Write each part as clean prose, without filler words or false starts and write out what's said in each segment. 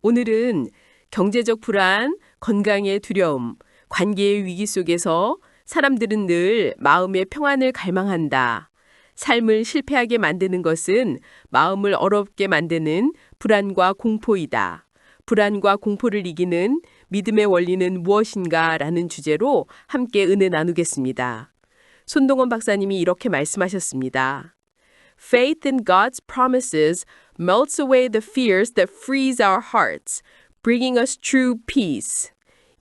오늘은 경제적 불안, 건강의 두려움, 관계의 위기 속에서 사람들은 늘 마음의 평안을 갈망한다. 삶을 실패하게 만드는 것은 마음을 어렵게 만드는 불안과 공포이다. 불안과 공포를 이기는 믿음의 원리는 무엇인가? 라는 주제로 함께 은혜 나누겠습니다. 손동원 박사님이 이렇게 말씀하셨습니다. Faith in God's promises melts away the fears that freeze our hearts, bringing us true peace.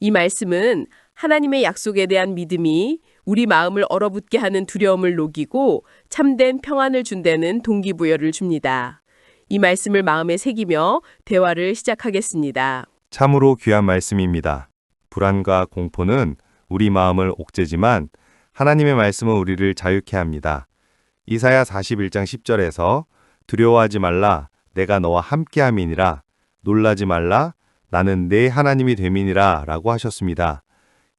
이 말씀은 하나님의 약속에 대한 믿음이 우리 마음을 얼어붙게 하는 두려움을 녹이고 참된 평안을 준다는 동기부여를 줍니다. 이 말씀을 마음에 새기며 대화를 시작하겠습니다. 참으로 귀한 말씀입니다. 불안과 공포는 우리 마음을 옥죄지만 하나님의 말씀은 우리를 자유케 합니다. 이사야 41장 10절에서 두려워하지 말라 내가 너와 함께함이니라 놀라지 말라 나는 내 하나님이 됨이니라 라고 하셨습니다.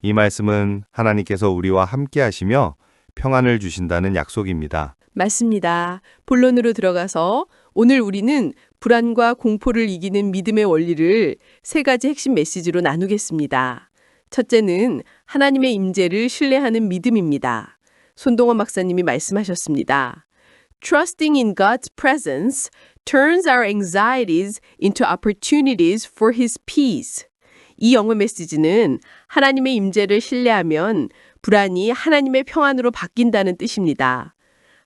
이 말씀은 하나님께서 우리와 함께 하시며 평안을 주신다는 약속입니다. 맞습니다. 본론으로 들어가서 오늘 우리는 불안과 공포를 이기는 믿음의 원리를 세 가지 핵심 메시지로 나누겠습니다. 첫째는 하나님의 임재를 신뢰하는 믿음입니다. 손동원 박사님이 말씀하셨습니다. Trusting in God's presence turns our anxieties into opportunities for His peace. 이 영어 메시지는 하나님의 임재를 신뢰하면 불안이 하나님의 평안으로 바뀐다는 뜻입니다.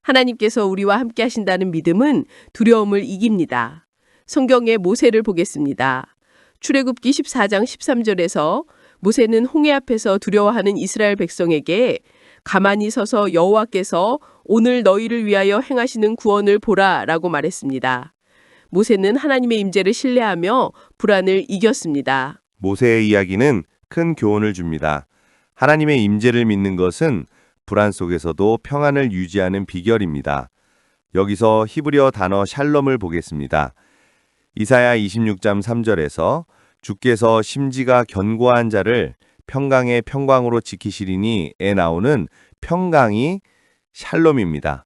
하나님께서 우리와 함께 하신다는 믿음은 두려움을 이깁니다. 성경의 모세를 보겠습니다. 출애굽기 14장 13절에서 모세는 홍해 앞에서 두려워하는 이스라엘 백성에게 가만히 서서 여호와께서 오늘 너희를 위하여 행하시는 구원을 보라 라고 말했습니다. 모세는 하나님의 임재를 신뢰하며 불안을 이겼습니다. 모세의 이야기는 큰 교훈을 줍니다. 하나님의 임재를 믿는 것은 불안 속에서도 평안을 유지하는 비결입니다. 여기서 히브리어 단어 샬롬을 보겠습니다. 이사야 26장 3절에서 주께서 심지가 견고한 자를 평강의 평강으로 지키시리니에 나오는 평강이 샬롬입니다.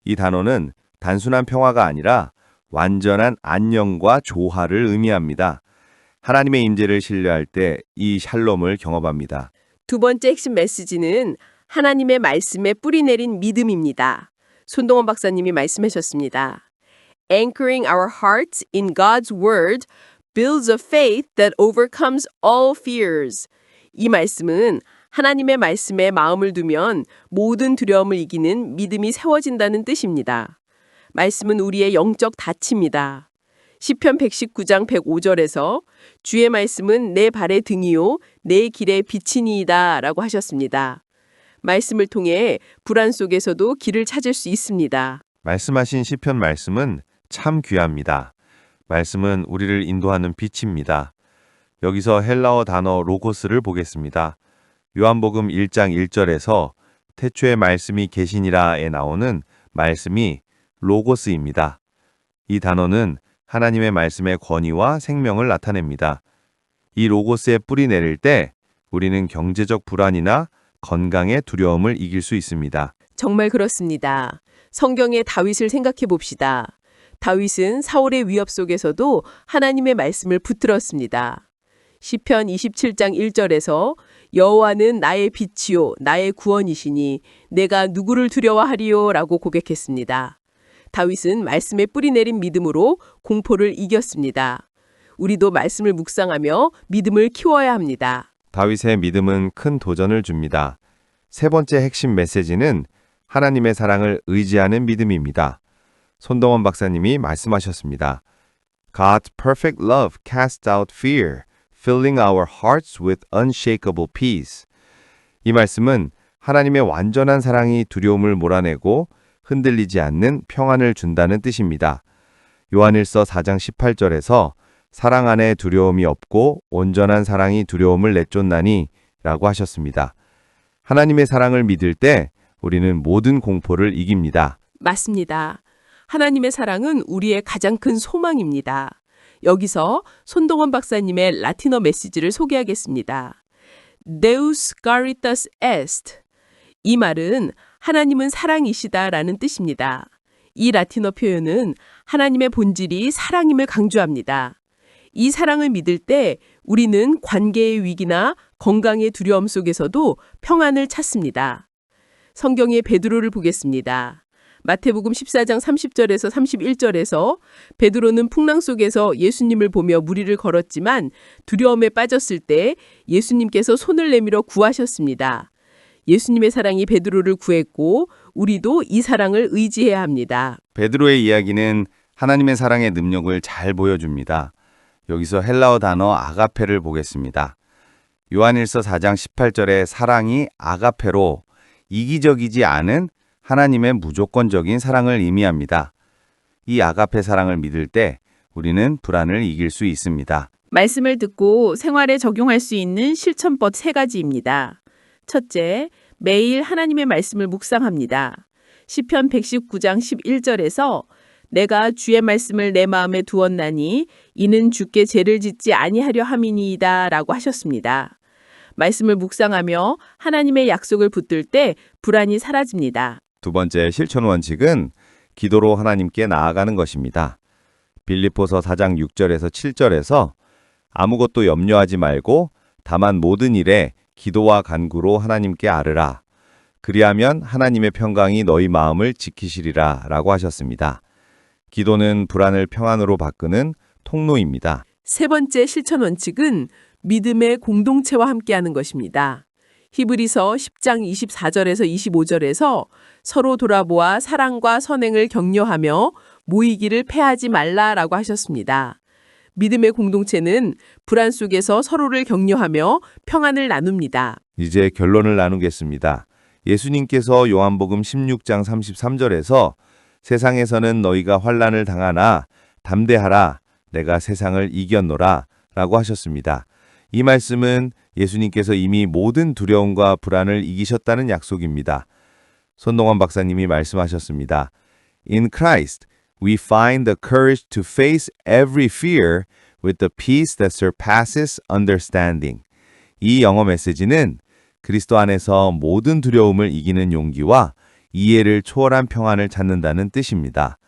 이 단어는 단순한 평화가 아니라 완전한 안녕과 조화를 의미합니다. 하나님의 임재를 신뢰할 때 이 샬롬을 경험합니다. 두 번째 핵심 메시지는 하나님의 말씀에 뿌리 내린 믿음입니다. 손동원 박사님이 말씀하셨습니다. Anchoring our hearts in God's word builds a faith that overcomes all fears. 이 말씀은 하나님의 말씀에 마음을 두면 모든 두려움을 이기는 믿음이 세워진다는 뜻입니다. 말씀은 우리의 영적 닻입니다. 시편 119장 105절에서 주의 말씀은 내 발의 등이요 내 길의 빛이니이다 라고 하셨습니다. 말씀을 통해 불안 속에서도 길을 찾을 수 있습니다. 말씀하신 시편 말씀은 참 귀합니다. 말씀은 우리를 인도하는 빛입니다. 여기서 헬라어 단어 로고스를 보겠습니다. 요한복음 1장 1절에서 태초에 말씀이 계시니라에 나오는 말씀이 로고스입니다. 이 단어는 하나님의 말씀의 권위와 생명을 나타냅니다. 이 로고스에 뿌리 내릴 때 우리는 경제적 불안이나 건강의 두려움을 이길 수 있습니다. 정말 그렇습니다. 성경의 다윗을 생각해 봅시다. 다윗은 사울의 위협 속에서도 하나님의 말씀을 붙들었습니다. 시편 27장 1절에서 여호와는 나의 빛이요 나의 구원이시니 내가 누구를 두려워하리요 라고 고백했습니다. 다윗은 말씀에 뿌리 내린 믿음으로 공포를 이겼습니다. 우리도 말씀을 묵상하며 믿음을 키워야 합니다. 다윗의 믿음은 큰 도전을 줍니다. 세 번째 핵심 메시지는 하나님의 사랑을 의지하는 믿음입니다. 손동원 박사님이 말씀하셨습니다. God's perfect love casts out fear, filling our hearts with unshakable peace. 이 말씀은 하나님의 완전한 사랑이 두려움을 몰아내고 흔들리지 않는 평안을 준다는 뜻입니다. 요한일서 4장 18절에서 사랑 안에 두려움이 없고 온전한 사랑이 두려움을 내쫓나니 라고 하셨습니다. 하나님의 사랑을 믿을 때 우리는 모든 공포를 이깁니다. 맞습니다. 하나님의 사랑은 우리의 가장 큰 소망입니다. 여기서 손동원 박사님의 라틴어 메시지를 소개하겠습니다. Deus caritas est. 이 말은 하나님은 사랑이시다라는 뜻입니다. 이 라틴어 표현은 하나님의 본질이 사랑임을 강조합니다. 이 사랑을 믿을 때 우리는 관계의 위기나 건강의 두려움 속에서도 평안을 찾습니다. 성경의 베드로를 보겠습니다. 마태복음 14장 30절에서 31절에서 베드로는 풍랑 속에서 예수님을 보며 무리를 걸었지만 두려움에 빠졌을 때 예수님께서 손을 내밀어 구하셨습니다. 예수님의 사랑이 베드로를 구했고 우리도 이 사랑을 의지해야 합니다. 베드로의 이야기는 하나님의 사랑의 능력을 잘 보여줍니다. 여기서 헬라어 단어 아가페를 보겠습니다. 요한일서 4장 18절에 사랑이 아가페로 이기적이지 않은 하나님의 무조건적인 사랑을 의미합니다. 이 아가페 사랑을 믿을 때 우리는 불안을 이길 수 있습니다. 말씀을 듣고 생활에 적용할 수 있는 실천법 3가지입니다. 첫째, 매일 하나님의 말씀을 묵상합니다. 시편 119장 11절에서 내가 주의 말씀을 내 마음에 두었나니 이는 주께 죄를 짓지 아니하려 함이니이다 라고 하셨습니다. 말씀을 묵상하며 하나님의 약속을 붙들 때 불안이 사라집니다. 두 번째 실천 원칙은 기도로 하나님께 나아가는 것입니다. 빌립보서 4장 6절에서 7절에서 아무것도 염려하지 말고 다만 모든 일에 기도와 간구로 하나님께 아뢰라. 그리하면 하나님의 평강이 너희 마음을 지키시리라 라고 하셨습니다. 기도는 불안을 평안으로 바꾸는 통로입니다. 세 번째 실천 원칙은 믿음의 공동체와 함께하는 것입니다. 히브리서 10장 24절에서 25절에서 서로 돌아보아 사랑과 선행을 격려하며 모이기를 패하지 말라라고 하셨습니다. 믿음의 공동체는 불안 속에서 서로를 격려하며 평안을 나눕니다. 이제 결론을 나누겠습니다. 예수님께서 요한복음 16장 33절에서 세상에서는 너희가 환난을 당하나 담대하라 내가 세상을 이겼노라 라고 하셨습니다. 이 말씀은 예수님께서 이미 모든 두려움과 불안을 이기셨다는 약속입니다. 손동원 박사님이 말씀하셨습니다. In Christ, we find the courage to face every fear with the peace that surpasses understanding. 이 영어 메시지는 그리스도 안에서 모든 두려움을 이기는 용기와 이해를 초월한 평안을 찾는다는 뜻입니다.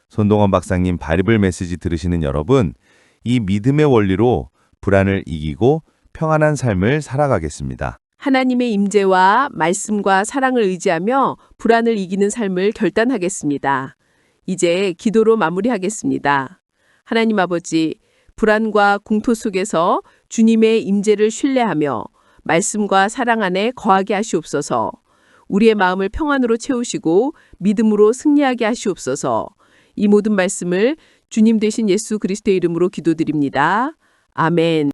손동원 박사님 바이블 메시지 들으시는 여러분, 이 믿음의 원리로 불안을 이기고 평안한 삶을 살아가겠습니다. 하나님의 임재와 말씀과 사랑을 의지하며 불안을 이기는 삶을 결단하겠습니다. 이제 기도로 마무리하겠습니다. 하나님 아버지, 불안과 공포 속에서 주님의 임재를 신뢰하며 말씀과 사랑 안에 거하게 하시옵소서. 우리의 마음을 평안으로 채우시고 믿음으로 승리하게 하시옵소서. 이 모든 말씀을 주님 되신 예수 그리스도의 이름으로 기도드립니다. 아멘.